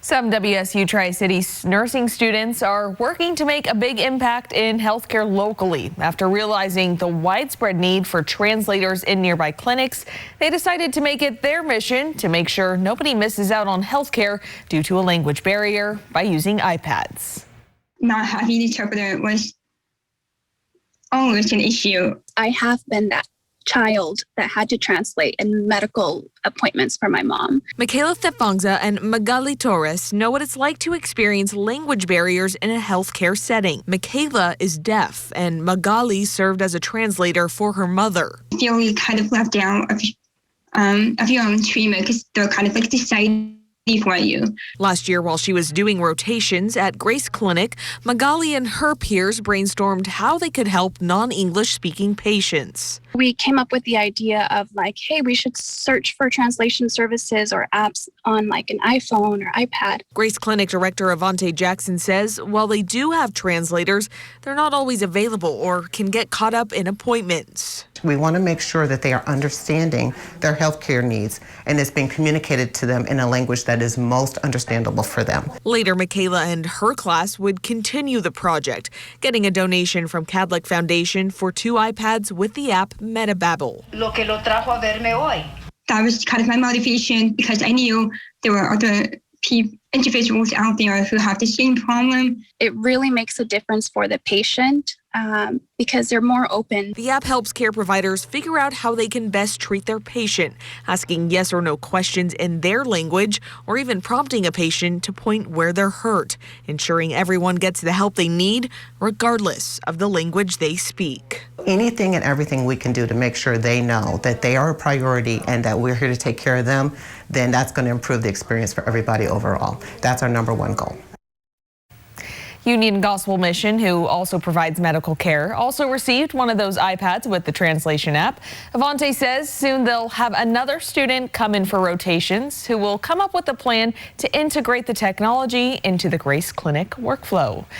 Some WSU Tri-Cities nursing students are working to make a big impact in healthcare locally. After realizing the widespread need for translators in nearby clinics, they decided to make it their mission to make sure nobody misses out on healthcare due to a language barrier by using iPads. Not having an interpreter was always an issue. I have been that child that had to translate in medical appointments for my mom. Michaela Thefangza and Magali Torres know what it's like to experience language barriers in a healthcare setting. Michaela is deaf, and Magali served as a translator for her mother. Feeling kind of left out of your own treatment because they're kind of like deciding for you. Last year, while she was doing rotations at Grace Clinic, Magali and her peers brainstormed how they could help non-English speaking patients. We came up with the idea of like, hey, we should search for translation services or apps on like an iPhone or iPad. Grace Clinic Director Avante Jackson says while they do have translators, they're not always available or can get caught up in appointments. We want to make sure that they are understanding their healthcare needs and it's being communicated to them in a language that is most understandable for them. Later, Michaela and her class would continue the project, getting a donation from Cadlick Foundation for 2 iPads with the app Metababble. That was kind of my motivation because I knew there were other individuals out there who have the same problem. It really makes a difference for the patient because they're more open. The app helps care providers figure out how they can best treat their patient, asking yes or no questions in their language, or even prompting a patient to point where they're hurt, ensuring everyone gets the help they need, regardless of the language they speak. Anything and everything we can do to make sure they know that they are a priority and that we're here to take care of them, then that's going to improve the experience for everybody overall. That's our #1 goal. Union Gospel Mission, who also provides medical care, also received one of those iPads with the translation app. Avante says soon they'll have another student come in for rotations who will come up with a plan to integrate the technology into the Grace Clinic workflow.